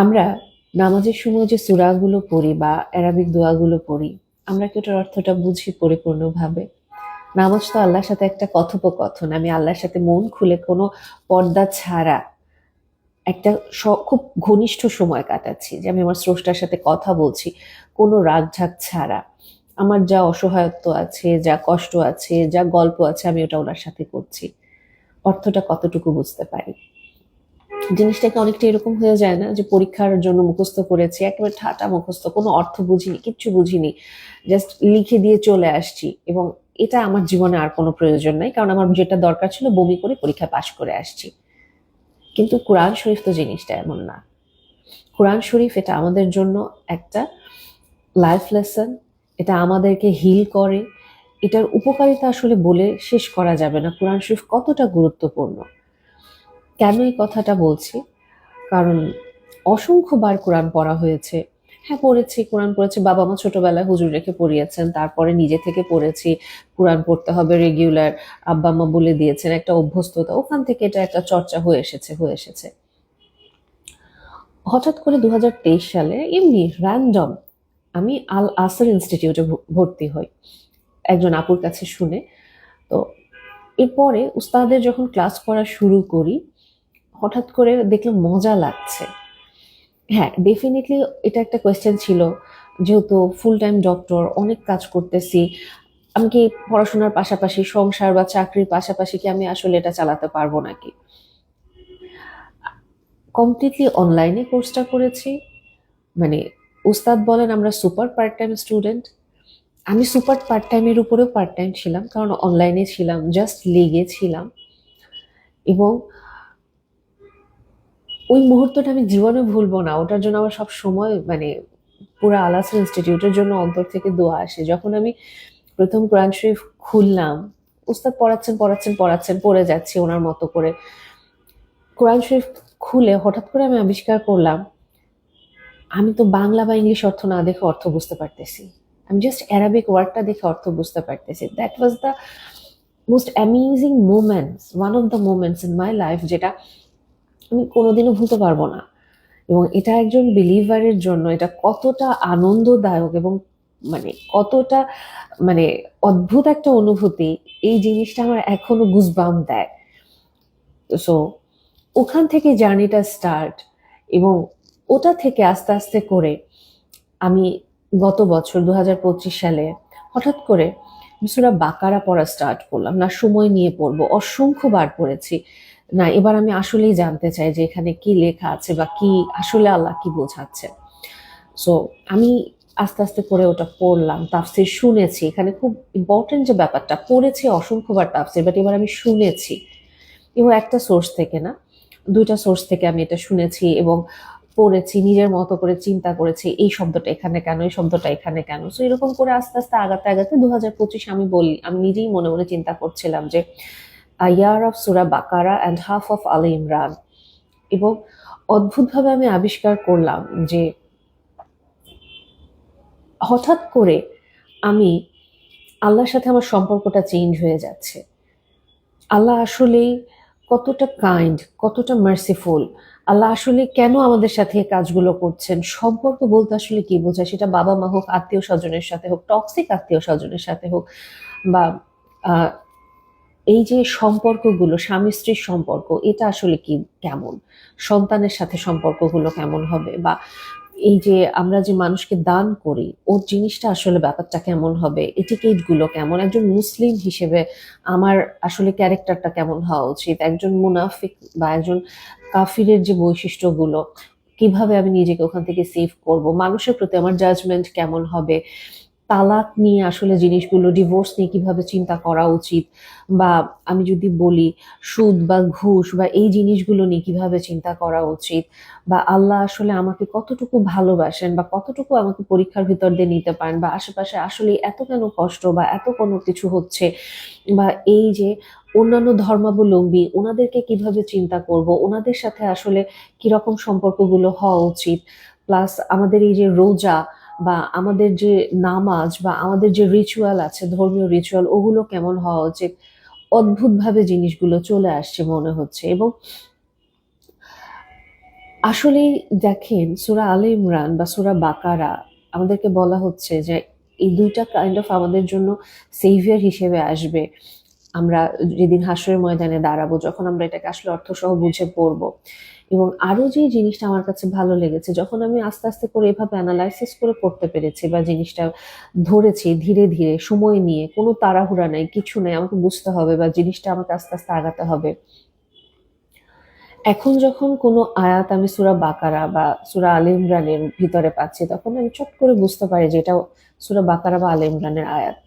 আমরা নামাজের সময় যে সূরাগুলো পড়ি বা অ্যারাবিক দোয়াগুলো পড়ি, আমরা কি ওটার অর্থটা বুঝি পরিপূর্ণভাবে? নামাজ তো আল্লাহর সাথে একটা কথোপকথন। আমি আল্লাহর সাথে মন খুলে কোনো পর্দা ছাড়া একটা খুব ঘনিষ্ঠ সময় কাটাচ্ছি। যে আমি আমার স্রষ্টার সাথে কথা বলছি, কোনো রাগঢাক ছাড়া। আমার যা অসহায়ত্ব আছে, যা কষ্ট আছে, যা গল্প আছে আমি ওটা ওনার সাথে করছি। অর্থটা কতটুকু বুঝতে পারি? জিনিসটাকে অনেকটা এরকম হয়ে যায় না যে পরীক্ষার জন্য মুখস্থ করেছি, একেবারে ঠাটা মুখস্থ, কোনো অর্থ বুঝিনি, কিচ্ছু বুঝিনি, জাস্ট লিখে দিয়ে চলে আসছি। এবং এটা আমার জীবনে আর কোনো প্রয়োজন নাই, কারণ আমার যেটা দরকার ছিল বমি করে পরীক্ষা পাশ করে আসছি। কিন্তু কোরআন শরীফ তো জিনিসটা এমন না। কোরআন শরীফ এটা আমাদের জন্য একটা লাইফ লেসন। এটা আমাদেরকে হিল করে। এটার উপকারিতা আসলে বলে শেষ করা যাবে না। কোরআন শরীফ কতটা গুরুত্বপূর্ণ। কেন এই কথাটা বলছি? কারণ অসংখ্যবার কোরআন পড়া হয়েছে। হ্যাঁ, পড়েছি, কোরআন পড়েছি। বাবা-মা ছোটবেলায় হুজুর রেখে পড়িয়েছেন। তারপরে নিজে থেকে পড়েছি। কোরআন পড়তে হবে রেগুলার। আব্বা-আম্মা বলে দিয়েছেন। একটা অভ্যস্ততা। ওখান থেকে এটা একটা চর্চা হয়ে এসেছে। হঠাৎ করে ২০২৩ সালে এমনি র‍্যান্ডম আমি আল আসর ইনস্টিটিউটে ভর্তি হই। একজন আপুর কাছে শুনে। তো এরপরে উস্তাদের যখন ক্লাস করা শুরু করি, হঠাৎ করে দেখলাম মজা লাগছে। হ্যাঁ, ডেফিনিটলি এটা একটা কোয়েশ্চেন ছিল। যেহেতু ফুল টাইম ডক্টর, অনেক কাজ করতেছি। আমি কি পড়াশোনার পাশাপাশি সংসার বা চাকরির পাশাপাশি কি আমি আসলে এটা চালাতে পারবো নাকি? কমপ্লিটলি অনলাইনে কোর্সটা করেছি। মানে উস্তাদ বলেন আমরা সুপার পার্ট টাইম স্টুডেন্ট। আমি সুপার পার্ট টাইমের উপরেও পার্ট টাইম ছিলাম, কারণ অনলাইনে ছিলাম, জাস্ট লেগেছিলাম। এবং ওই মুহূর্তটা আমি জীবনে ভুলবো না। ওটার জন্য আমার সব সময় পুরা আল আসর ইনস্টিটিউটের জন্য অন্তর থেকে দোয়া আসে। যখন আমি ১ম কোরআন শরীফ খুললাম, উস্তাদ পড়াচ্ছেন, পড়ে যাচ্ছি ওনার মতো করে। কোরআন শরীফ খুলে হঠাৎ করে আমি আবিষ্কার করলাম, আমি তো বাংলা বা ইংলিশ অর্থ না দেখে অর্থ বুঝতে পারতেছি। আমি জাস্ট অ্যারাবিক ওয়ার্ডটা দেখে অর্থ বুঝতে পারতেছি। That was the most amazing moments, one of the moments in my life, যেটা আমি কোনোদিনও ভুলতে পারবো না। এবং এটা একজন বিলিভারের জন্য এটা কতটা আনন্দদায়ক এবং কতটা মানে অদ্ভুত একটা অনুভূতি, এই জিনিসটা আমার এখনো গুজবাম্প দেয়। সো ওখান থেকে জার্নিটা স্টার্ট। এবং ওটা থেকে আস্তে আস্তে করে আমি গত বছর ২০২৫ সালে হঠাৎ করে সূরা বাকারা পড়া স্টার্ট করলাম। না সময় নিয়ে পড়বো, অসংখ্যবার পড়েছি। না এবার আমি আসলেই জানতে চাই যে এখানে কি লেখা আছে বা কি আসলে আল্লাহ কি বোঝাচ্ছে। সো আমি আস্তে আস্তে করে ওটা পড়লাম, তাফসির শুনেছি। এখানে খুব ইম্পর্টেন্ট যে ব্যাপারটা, পড়েছি অসংখ্যবার তাফসির, বাট এবার আমি শুনেছি। এবং একটা সোর্স থেকে না, ২ টা সোর্স থেকে আমি এটা শুনেছি এবং পড়েছি, নিজের মতো করে চিন্তা করেছি, এই শব্দটা এখানে কেন, এই শব্দটা এখানে কেন। সো এরকম করে আস্তে আস্তে আগাতে ২০২৫ আমি নিজেই মনে মনে চিন্তা করছিলাম যে year of Surah Baqarah and half of আলে ইমরান। এবং অদ্ভুতভাবে আমি আবিষ্কার করলাম যে হঠাৎ করে আমি আল্লাহর সাথে আমার সম্পর্কটা চেঞ্জ হয়ে যাচ্ছে। আল্লাহ আসলেই কতটা কাইন্ড, কতটা মার্সিফুল। আল্লাহ আসলে কেন আমাদের সাথে এই কাজগুলো করছেন? সম্পর্ক বলতে আসলে কি বোঝায়? সেটা বাবা-মা হোক, আত্মীয়-স্বজনের সাথে হোক, টক্সিক আত্মীয়-স্বজনের সাথে হোক, বা আ এই যে সম্পর্কগুলো, স্বামী-স্ত্রীর সম্পর্ক, এটা আসলে কি কেমন? সন্তানের সাথে সম্পর্কগুলো কেমন হবে? বা এই যে আমরা যে মানুষকে দান করি, ওর জিনিসটা আসলে ব্যাপারটা কেমন হবে? এটিকেট গুলো কেমন? একজন মুসলিম হিসেবে আমার আসলে ক্যারেক্টারটা কেমন হওয়া উচিত? একজন মুনাফিক বা একজন কাফিরের যে বৈশিষ্ট্যগুলো, কিভাবে আমি নিজেকে ওখান থেকে সেভ করব? মানুষের প্রতি আমার জাজমেন্ট কেমন হবে? তালাক নিয়ে আসলে জিনিসগুলো, ডিভোর্স নিয়ে কিভাবে চিন্তা করা উচিত? বা আমি যদি বলি সুদ বা ঘুষ বা এই জিনিসগুলো নিয়ে কিভাবে চিন্তা করা উচিত? বা আল্লাহ আসলে আমাকে কতটুকু ভালোবাসেন বা কতটুকু আমাকে পরীক্ষার ভিতর দিয়ে নিতে পারেন, বা আশেপাশে আসলে এত কেন কষ্ট বা এত কোনো কিছু হচ্ছে, বা এই যে অন্যান্য ধর্মাবলম্বী ওনাদেরকে কিভাবে চিন্তা করব, ওনাদের সাথে আসলে কিরকম সম্পর্কগুলো হওয়া উচিত, প্লাস আমাদের এই যে রোজা বা আমাদের যে নামাজ বা আমাদের যে রিচুয়াল আছে, ধর্মীয় রিচুয়াল, ওগুলো কেমন হওয়া উচিত। অদ্ভুতভাবে জিনিসগুলো চলে আসছে মনে হচ্ছে। এবং আসলেই দেখেন, সূরা আলে ইমরান বা সূরা বাকারা আমাদেরকে বলা হচ্ছে যে এই ২ টা কাইন্ড অফ আমাদের জন্য সেভিয়ার হিসেবে আসবে। আমরা যেদিন হাশরের ময়দানে দাঁড়াবো, যখন আমরা এটাকে আসলে অর্থসহ বুঝে পড়বো। এবং আরো যে জিনিসটা আমার কাছে ভালো লেগেছে, যখন আমি আস্তে, আস্তে করে এভাবে এনালাইসিস করে পড়তে পেরেছি বা জিনিসটা ধরেছি ধীরে, ধীরে সময় নিয়ে, কোনো তাড়াহুড়া নাই, কিছু নাই, আমাকে বুঝতে হবে বা জিনিসটা আমাকে আস্তে, আস্তে আগাতে হবে। এখন যখন কোনো আয়াত আমি সূরা বাকারা বা সূরা আলে ইমরানের ভিতরে পাচ্ছি, তখন আমি চট করে বুঝতে পারি যে এটা সূরা বাকারা বা আলে ইমরানের আয়াত।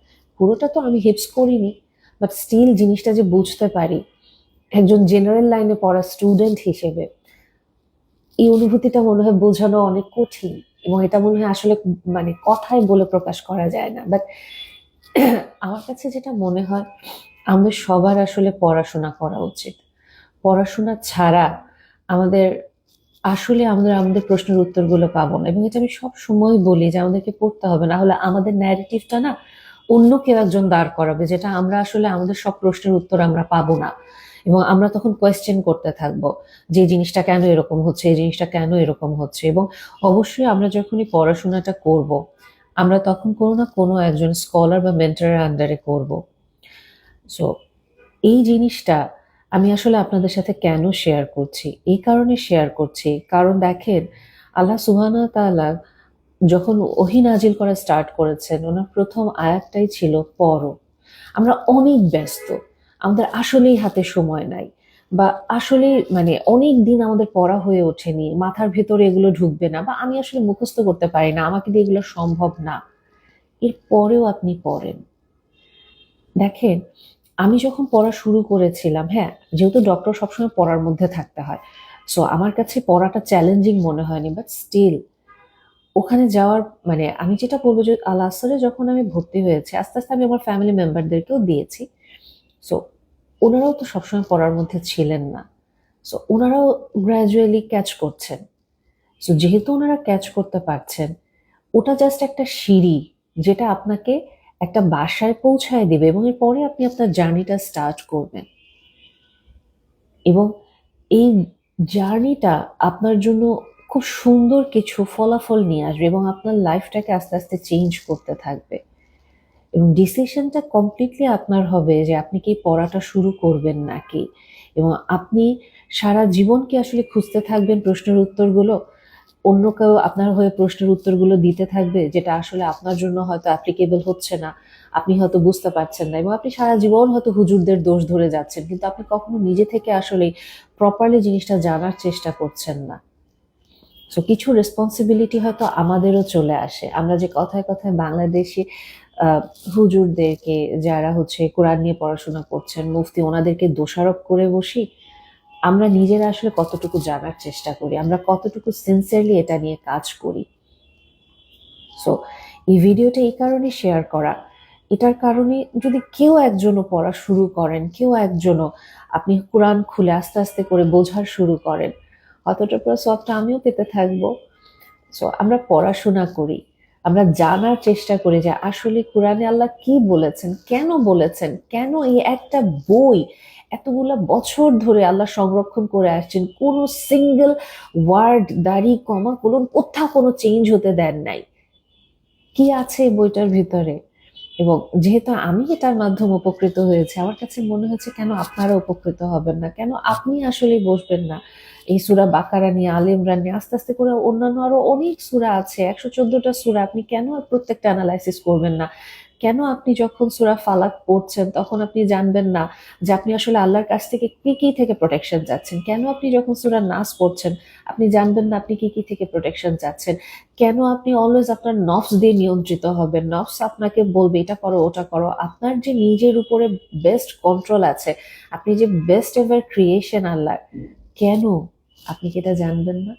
পুরোটা তো আমি হিফজ করিনি, বাট স্টিল জিনিসটা যে বুঝতে পারি একজন জেনারেল লাইনে পড়া স্টুডেন্ট হিসেবে, এই অনুভূতিটা মনে হয় বোঝানো অনেক কঠিন। এবং এটা মনে হয় আসলে মানে কথায় বলে প্রকাশ করা যায় না। বাট আমার কাছে যেটা মনে হয়, আমাদের সবার আসলে পড়াশোনা করা উচিত। পড়াশোনা ছাড়া আমাদের আসলে আমাদের প্রশ্নের উত্তরগুলো পাবো না। এবং এটা আমি সবসময় বলি যে আমাদেরকে পড়তে হবে, না হলে আমাদের ন্যারেটিভটা না অন্য কেউ একজন দাঁড় করাবে, যেটা আমরা আসলে আমাদের সব প্রশ্নের উত্তর আমরা পাবো না। এবং আমরা তখন কোয়েশ্চেন করতে থাকবো যে এই জিনিসটা কেন এরকম হচ্ছে, এই জিনিসটা কেন এরকম হচ্ছে। এবং অবশ্যই আমরা যখনই পড়াশোনাটা করব, আমরা তখন কোনো না কোনো একজন স্কলার বা মেন্টরের আন্ডারে করব। সো এই জিনিসটা আমি আসলে আপনাদের সাথে কেন শেয়ার করছি, এই কারণে শেয়ার করছি, কারণ দেখেন, আল্লাহ সুবহানাহু ওয়া তাআলা যখন ওহী নাজিল করা স্টার্ট করেছেন, ওনার প্রথম আয়াতটাই ছিল পড়ো। আমরা অনেক ব্যস্ত, আমাদের আসলেই হাতে সময় নাই, বা আসলেই মানে অনেক দিন আমাদের পড়া হয়ে ওঠেনি, মাথার ভেতরে এগুলো ঢুকবে না, বা আমি আসলে মুখস্থ করতে পারি না, আমাকে দিয়ে এগুলো সম্ভব না। এরপরেও আপনি পড়েন। দেখেন, আমি যখন পড়া শুরু করেছিলাম, হ্যাঁ, যেহেতু ডক্টর সবসময় পড়ার মধ্যে থাকতে হয়, সো আমার কাছে পড়াটা চ্যালেঞ্জিং মনে হয়নি, বাট স্টিল ওখানে যাওয়ার মানে আমি যেটা বলবো যে আল আসরে যখন আমি ভর্তি হয়েছি, আস্তে আস্তে আমি আমার ফ্যামিলি মেম্বারদেরকেও দিয়েছি। সো ওনারাও তো সবসময় পড়ার মধ্যে ছিলেন না। সো ওনারাও গ্র্যাজুয়ালি ক্যাচ করছেন। সো যেহেতু ওনারা ক্যাচ করতে পারছেন, ওটা জাস্ট একটা সিঁড়ি, যেটা আপনাকে একটা বাসায় পৌঁছায় দিবে এবং এরপরে আপনি আপনার জার্নিটা স্টার্ট করবেন। এবং এই জার্নিটা আপনার জন্য খুব সুন্দর কিছু ফলাফল নিয়ে আসবে এবং আপনার লাইফটাকে আস্তে আস্তে চেঞ্জ করতে থাকবে। এবং ডিসিশনটা কমপ্লিটলি আপনার হবে যে আপনি কি পড়াটা শুরু করবেন নাকি, এবং আপনি সারা জীবন কি আসলে খুঁজতে থাকবেন প্রশ্নের উত্তরগুলো, অন্য কেউ আপনার হয়ে প্রশ্নের উত্তরগুলো দিতে থাকবে যেটা আসলে আপনার জন্য হয়তো অ্যাপ্লিকেবল হচ্ছে না, আপনি হয়তো বুঝতে পারছেন না, এবং আপনি সারা জীবন হয়তো হুজুরদের দোষ ধরে যাচ্ছেন, কিন্তু আপনি কখনো নিজে থেকে আসলে প্রপারলি জিনিসটা জানার চেষ্টা করছেন না। সো কিছু রেসপন্সিবিলিটি হয়তো আমাদেরও চলে আসে। আমরা যে কথায় কথায় বাংলাদেশি আহ, হুজুরদেরকে, যারা হচ্ছে কোরআন নিয়ে পড়াশোনা করছেন, মুফতি, ওনাদেরকে দোষারোপ করে বসি, আমরা নিজেরা আসলে কতটুকু জানার চেষ্টা করি, আমরা কতটুকু সিনসিয়ারলি এটা নিয়ে কাজ করি। সো এই ভিডিওটা এই কারণে শেয়ার করা, এটার কারণে যদি কেউ একজনও পড়া শুরু করেন, কেউ একজনও আপনি কোরআন খুলে আস্তে আস্তে করে বোঝার শুরু করেন, অতটা পুরো সবটা আমিও পেতে থাকবো। সো আমরা পড়াশোনা করি, আমরা জানার চেষ্টা করি যে আসলে কোরআনে আল্লাহ কি বলেছেন, কেন বলেছেন, কেন এই একটা বই এতগুলা বছর ধরে আল্লাহ সংরক্ষণ করে আসছেন, কোনো সিঙ্গেল ওয়ার্ড, দাড়ি, কমা, কোলন কোথাও কোনো চেঞ্জ হতে দেন নাই। কি আছে এই বইটার ভিতরে? এবং যেহেতু আমি এটার মাধ্যমে উপকৃত হয়েছি, আমার কাছে মনে হচ্ছে কেন আপনারা উপকৃত হবেন না, কেন আপনি আসলে বসবেন না এই সূরা বাকারা নিয়ে, আলে ইমরান নিয়ে, আস্তে আস্তে করে অন্যান্য আরো অনেক সূরা আছে, 114টা সূরা, আপনি কেন প্রত্যেকটা অ্যানালাইসিস করবেন না? কেন আপনি যখন সূরা ফালাক পড়ছেন তখন আপনি জানবেন না যে আপনি আসলে আল্লাহর কাছ থেকে কি কি থেকে প্রোটেকশন চাচ্ছেন? কেন আপনি যখন সূরা নাস পড়ছেন আপনি জানবেন না আপনি কি কি থেকে প্রোটেকশন চাচ্ছেন? কেন আপনি অলওয়েজ আপনার নফস দিয়ে নিয়ন্ত্রিত হবেন? নফস আপনাকে বলবে এটা করো, ওটা করো। আপনার যে নিজের উপরে বেস্ট কন্ট্রোল আছে, আপনি যে বেস্ট এভার ক্রিয়েশন আল্লাহর, কেন আপনি কি এটা জানবেন না?